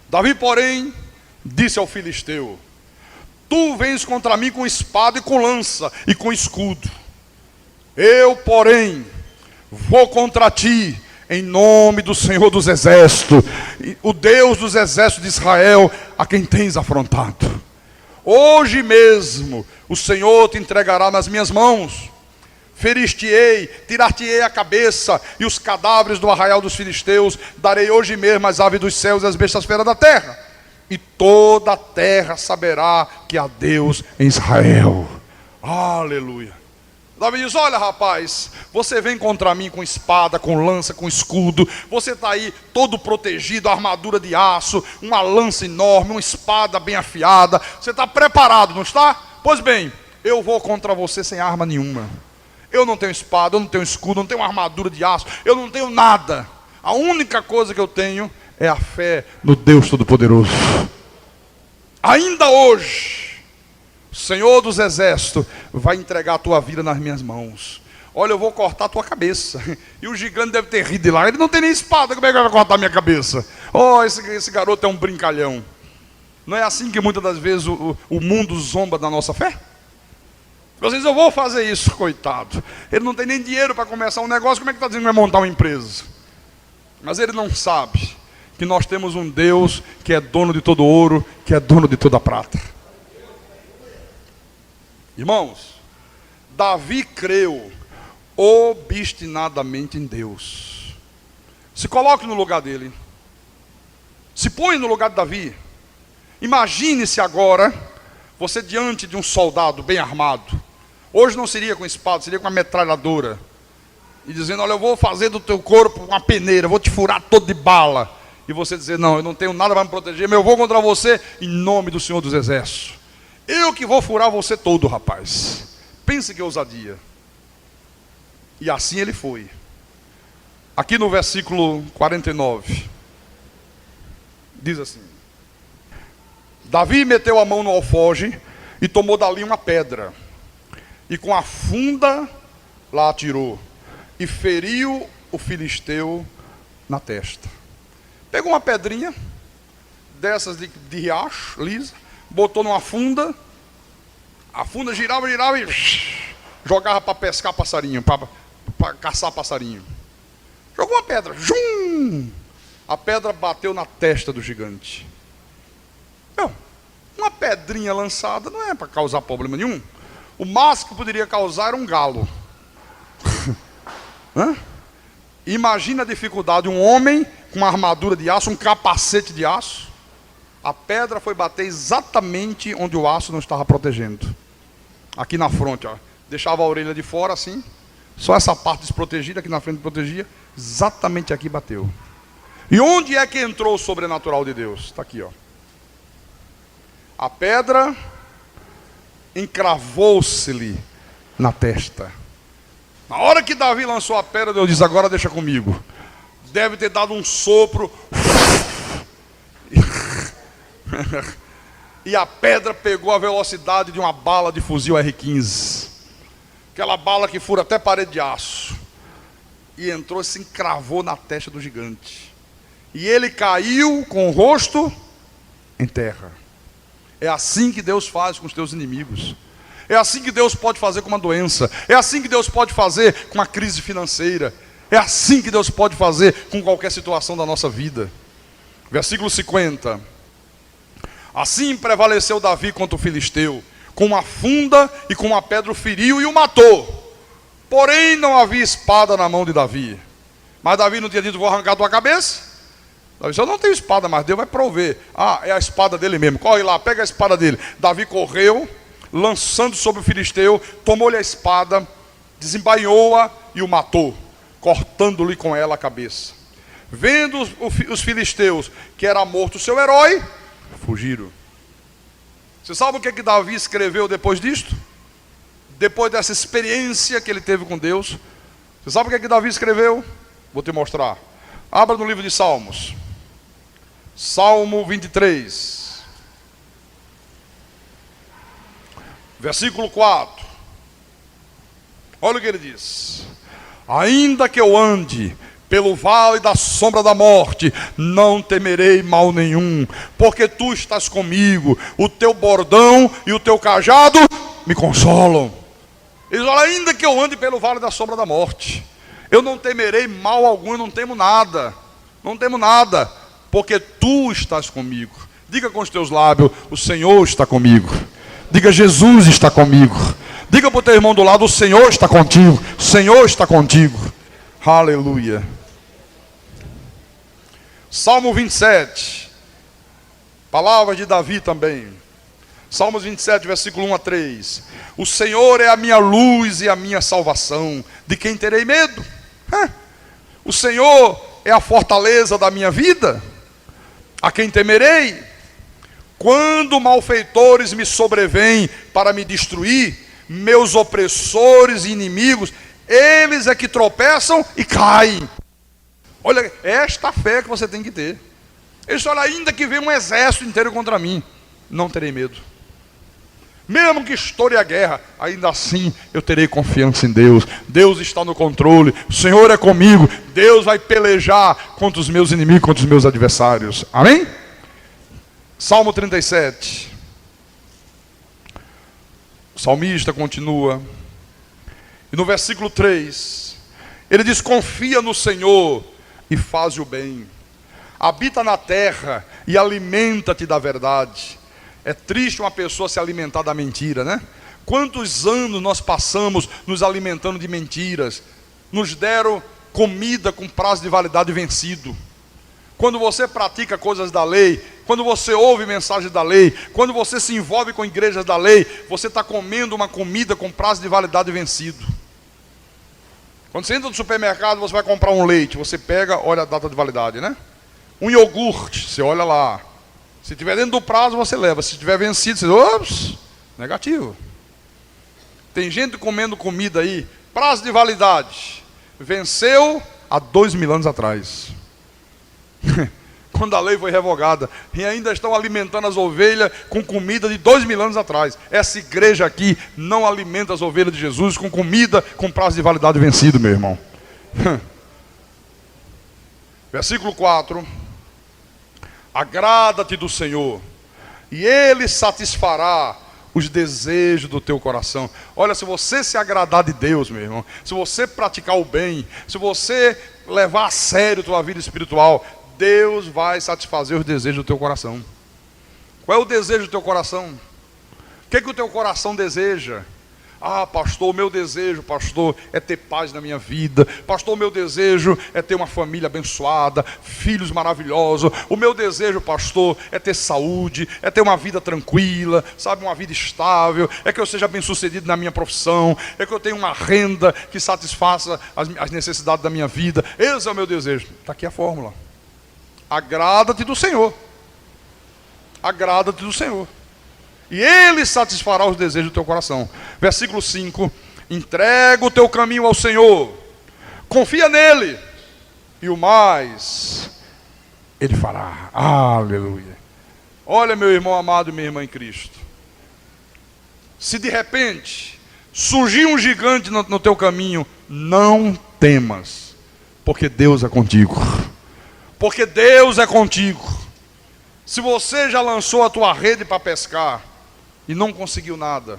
Davi, porém, disse ao filisteu: tu vens contra mim com espada e com lança e com escudo. Eu, porém, vou contra ti em nome do Senhor dos Exércitos, o Deus dos exércitos de Israel, a quem tens afrontado. Hoje mesmo o Senhor te entregará nas minhas mãos. Ferir-te-ei, tirar-te-ei a cabeça e os cadáveres do arraial dos filisteus. Darei hoje mesmo as aves dos céus e as bestas feras da terra. E toda a terra saberá que há Deus em Israel. Aleluia. Davi diz: olha, rapaz, você vem contra mim com espada, com lança, com escudo. Você está aí todo protegido, armadura de aço, uma lança enorme, uma espada bem afiada. Você está preparado, não está? Pois bem, eu vou contra você sem arma nenhuma. Eu não tenho espada, eu não tenho escudo, eu não tenho uma armadura de aço, eu não tenho nada. A única coisa que eu tenho é a fé no Deus Todo-Poderoso. Ainda hoje, o Senhor dos Exércitos vai entregar a tua vida nas minhas mãos. Olha, eu vou cortar a tua cabeça. E o gigante deve ter rido de lá. Ele não tem nem espada, como é que vai cortar a minha cabeça? Oh, esse garoto é um brincalhão. Não é assim que muitas das vezes o mundo zomba da nossa fé? Você diz: eu vou fazer isso, coitado. Ele não tem nem dinheiro para começar um negócio, como é que está dizendo que vai montar uma empresa? Mas ele não sabe que nós temos um Deus que é dono de todo ouro, que é dono de toda prata. Irmãos, Davi creu obstinadamente em Deus. Se coloque no lugar dele. Se põe no lugar de Davi. Imagine-se agora, você diante de um soldado bem armado. Hoje não seria com espada, seria com uma metralhadora. E dizendo: olha, eu vou fazer do teu corpo uma peneira, vou te furar todo de bala. E você dizer: não, eu não tenho nada para me proteger, mas eu vou contra você em nome do Senhor dos Exércitos. Eu que vou furar você todo, rapaz. Pense que ousadia. E assim ele foi. Aqui no versículo 49, diz assim: Davi meteu a mão no alforje e tomou dali uma pedra, e com a funda lá atirou, e feriu o filisteu na testa. Pegou uma pedrinha dessas de riacho, lisa, botou numa funda. A funda girava e jogava para pescar passarinho, para caçar passarinho. Jogou uma pedra, jum! A pedra bateu na testa do gigante. Não, uma pedrinha lançada não é para causar problema nenhum. O máximo que poderia causar era um galo. Imagina a dificuldade: um homem com uma armadura de aço, um capacete de aço. A pedra foi bater exatamente onde o aço não estava protegendo. Aqui na fronte, ó. Deixava a orelha de fora assim, só essa parte desprotegida, aqui na frente protegia. Exatamente aqui bateu. E onde é que entrou o sobrenatural de Deus? Está aqui, ó. A pedra encravou-se-lhe na testa. Na hora que Davi lançou a pedra, Deus diz: agora deixa comigo. Deve ter dado um sopro. E a pedra pegou a velocidade de uma bala de fuzil R-15. Aquela bala que fura até parede de aço. E entrou e se encravou na testa do gigante. E ele caiu com o rosto em terra. É assim que Deus faz com os teus inimigos. É assim que Deus pode fazer com uma doença. É assim que Deus pode fazer com uma crise financeira. É assim que Deus pode fazer com qualquer situação da nossa vida. Versículo 50. Assim prevaleceu Davi contra o filisteu, com uma funda e com uma pedra o feriu e o matou. Porém não havia espada na mão de Davi. Mas Davi não tinha dito: vou arrancar a tua cabeça? Davi disse: eu não tenho espada, mas Deus vai prover. Ah, é a espada dele mesmo, corre lá, pega a espada dele. Davi correu, lançando sobre o filisteu, tomou-lhe a espada, desembainhou-a e o matou. cortando-lhe com ela a cabeça. Vendo os filisteus que era morto o seu herói, fugiram. Você sabe o que Davi escreveu depois disto? Depois dessa experiência que ele teve com Deus. Você sabe o que Davi escreveu? Vou te mostrar. Abra no livro de Salmos. Salmo 23. Versículo 4. Olha o que ele diz. Ainda que eu ande pelo vale da sombra da morte, não temerei mal nenhum, porque tu estás comigo, o teu bordão e o teu cajado me consolam. Ele diz, olha, ainda que eu ande pelo vale da sombra da morte, eu não temerei mal algum, eu não temo nada, porque tu estás comigo. Diga com os teus lábios, o Senhor está comigo. Diga, Jesus está comigo. Diga para o teu irmão do lado, o Senhor está contigo, o Senhor está contigo. Aleluia. Salmo 27, palavra de Davi também. Salmos 27, versículo 1 a 3. O Senhor é a minha luz e a minha salvação, de quem terei medo? O Senhor é a fortaleza da minha vida, a quem temerei? Quando malfeitores me sobrevêm para me destruir, meus opressores e inimigos, eles é que tropeçam e caem. Olha, esta fé que você tem que ter. Ele diz, olha, ainda que venha um exército inteiro contra mim, não terei medo. Mesmo que estoure a guerra, ainda assim eu terei confiança em Deus. Deus está no controle, o Senhor é comigo. Deus vai pelejar contra os meus inimigos, contra os meus adversários. Amém? Salmo 37. O salmista continua. E no versículo 3, ele diz, confia no Senhor e faz o bem. Habita na terra e alimenta-te da verdade. É triste uma pessoa se alimentar da mentira, né? Quantos anos nós passamos nos alimentando de mentiras? Nos deram comida com prazo de validade vencido. Quando você pratica coisas da lei, quando você ouve mensagens da lei, quando você se envolve com igrejas da lei, você está comendo uma comida com prazo de validade vencido. Quando você entra no supermercado, você vai comprar um leite, você pega, olha a data de validade, né? Um iogurte, você olha lá. Se tiver dentro do prazo, você leva. Se tiver vencido, você diz, ops, negativo. Tem gente comendo comida aí, prazo de validade, venceu há 2000 anos atrás. Quando a lei foi revogada, e ainda estão alimentando as ovelhas com comida de 2000 anos atrás. Essa igreja aqui não alimenta as ovelhas de Jesus com comida com prazo de validade vencido, meu irmão. Versículo 4. Agrada-te do Senhor, e Ele satisfará os desejos do teu coração. Olha, se você se agradar de Deus, meu irmão, se você praticar o bem, se você levar a sério a tua vida espiritual, Deus vai satisfazer os desejos do teu coração. Qual é o desejo do teu coração? O que o teu coração deseja? Ah, pastor, o meu desejo, pastor, é ter paz na minha vida. Pastor, o meu desejo é ter uma família abençoada, filhos maravilhosos. O meu desejo, pastor, é ter saúde, é ter uma vida tranquila, sabe, uma vida estável. É que eu seja bem-sucedido na minha profissão. É que eu tenha uma renda que satisfaça as necessidades da minha vida. Esse é o meu desejo. Está aqui a fórmula. Agrada-te do Senhor. Agrada-te do Senhor. E Ele satisfará os desejos do teu coração. Versículo 5. Entrega o teu caminho ao Senhor. Confia nele. E o mais Ele fará. Aleluia. Olha, meu irmão amado e minha irmã em Cristo. Se de repente surgir um gigante no teu caminho, não temas. Porque Deus é contigo. Porque Deus é contigo. Se você já lançou a tua rede para pescar e não conseguiu nada.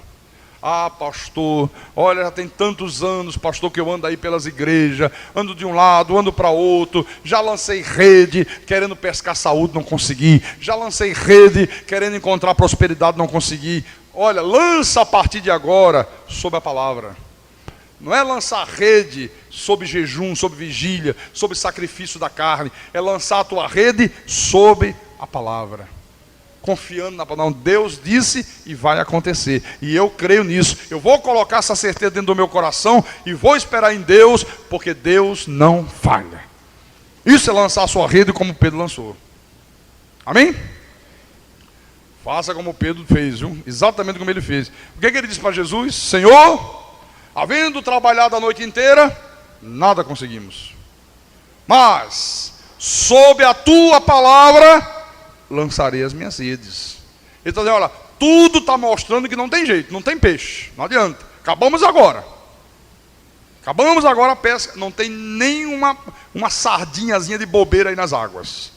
Ah, pastor, olha, já tem tantos anos, pastor, que eu ando aí pelas igrejas, ando de um lado, ando para outro, já lancei rede querendo pescar saúde, não consegui. Já lancei rede querendo encontrar prosperidade, não consegui. Olha, lança a partir de agora sob a palavra. Não é lançar rede sob jejum, sob vigília, sob sacrifício da carne. É lançar a tua rede sob a palavra. confiando na palavra. Deus disse e vai acontecer. E eu creio nisso. Eu vou colocar essa certeza dentro do meu coração e vou esperar em Deus, porque Deus não falha. Isso é lançar a sua rede como Pedro lançou. Amém? Faça como Pedro fez, viu? Exatamente como ele fez. O que ele disse para Jesus? Senhor, havendo trabalhado a noite inteira, nada conseguimos. Mas, sob a tua palavra, lançarei as minhas redes. Ele está dizendo, olha, tudo está mostrando que não tem jeito, não tem peixe, não adianta. Acabamos agora a pesca, não tem nenhuma uma sardinhazinha de bobeira aí nas águas.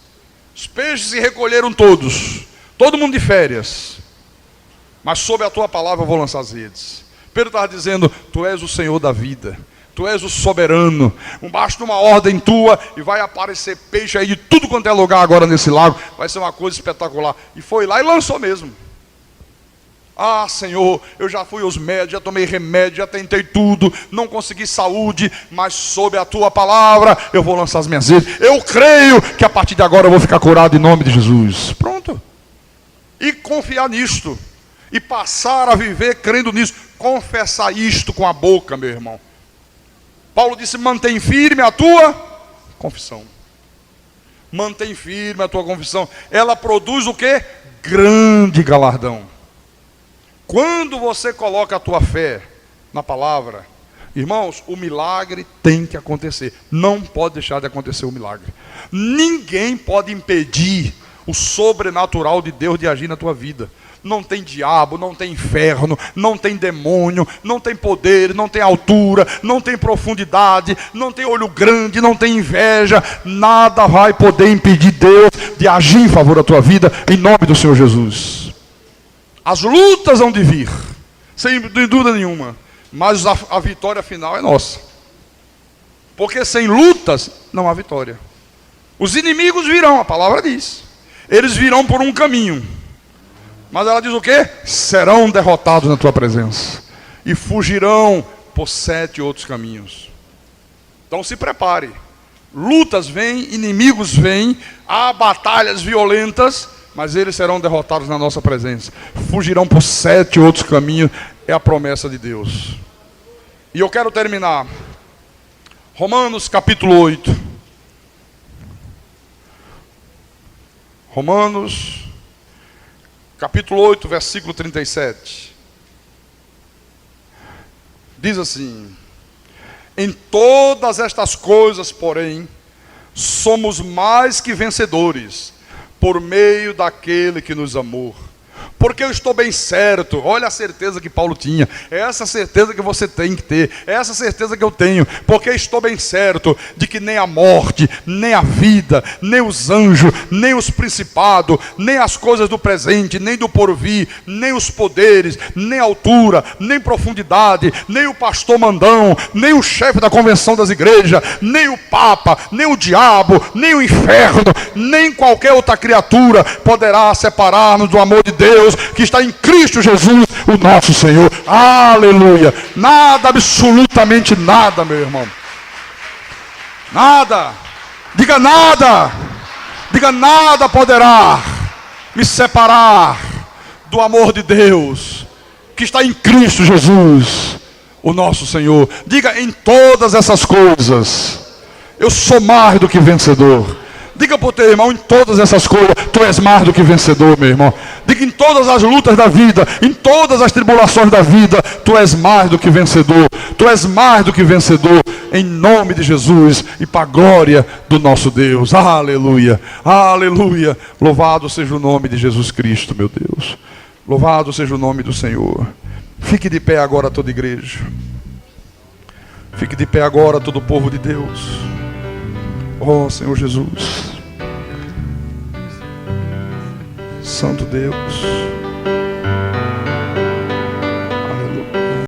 Os peixes se recolheram todos, todo mundo de férias. Mas sob a tua palavra eu vou lançar as redes. Pedro estava dizendo, tu és o Senhor da vida. Tu és o soberano, basta uma ordem tua e vai aparecer peixe aí de tudo quanto é lugar agora nesse lago. Vai ser uma coisa espetacular. E foi lá e lançou mesmo. Ah, Senhor, eu já fui aos médicos, já tomei remédio, já tentei tudo, não consegui saúde, mas sob a tua palavra eu vou lançar as minhas redes. Eu creio que a partir de agora eu vou ficar curado em nome de Jesus. Pronto. E confiar nisto. E passar a viver crendo nisso. Confessar isto com a boca, meu irmão. Paulo disse, mantém firme a tua confissão. Mantém firme a tua confissão. Ela produz o quê? Grande galardão. Quando você coloca a tua fé na palavra, irmãos, o milagre tem que acontecer. Não pode deixar de acontecer o milagre. Ninguém pode impedir o sobrenatural de Deus de agir na tua vida. Não tem diabo, não tem inferno, não tem demônio, não tem poder, não tem altura, não tem profundidade, não tem olho grande, não tem inveja. Nada vai poder impedir Deus de agir em favor da tua vida, em nome do Senhor Jesus. As lutas vão de vir, sem dúvida nenhuma, mas a vitória final é nossa. Porque sem lutas não há vitória. Os inimigos virão, a palavra diz. Eles virão por um caminho. Mas ela diz o quê? Serão derrotados na tua presença. E fugirão por 7 outros caminhos. Então se prepare. Lutas vêm, inimigos vêm, há batalhas violentas, mas eles serão derrotados na nossa presença. Fugirão por 7 outros caminhos. É a promessa de Deus. E eu quero terminar. Romanos capítulo 8. Romanos capítulo 8, versículo 37. Diz assim: em todas estas coisas, porém, somos mais que vencedores, por meio daquele que nos amou. Porque eu estou bem certo, olha a certeza que Paulo tinha, é essa certeza que você tem que ter, é essa certeza que eu tenho, porque estou bem certo de que nem a morte, nem a vida, nem os anjos, nem os principados, nem as coisas do presente, nem do porvir, nem os poderes, nem altura, nem profundidade, nem o pastor mandão, nem o chefe da convenção das igrejas, nem o papa, nem o diabo, nem o inferno, nem qualquer outra criatura poderá separar-nos do amor de Deus que está em Cristo Jesus, o nosso Senhor. Aleluia. Nada, absolutamente nada, meu irmão. Nada. Diga nada. Diga nada poderá me separar do amor de Deus que está em Cristo Jesus, o nosso Senhor. Diga, em todas essas coisas eu sou mais do que vencedor. Diga para o teu irmão, em todas essas coisas, tu és mais do que vencedor, meu irmão. Diga, em todas as lutas da vida, em todas as tribulações da vida, tu és mais do que vencedor. Tu és mais do que vencedor, em nome de Jesus e para a glória do nosso Deus. Aleluia, aleluia. Louvado seja o nome de Jesus Cristo, meu Deus. Louvado seja o nome do Senhor. Fique de pé agora toda a igreja. Fique de pé agora todo o povo de Deus. Oh, Senhor Jesus, Santo Deus.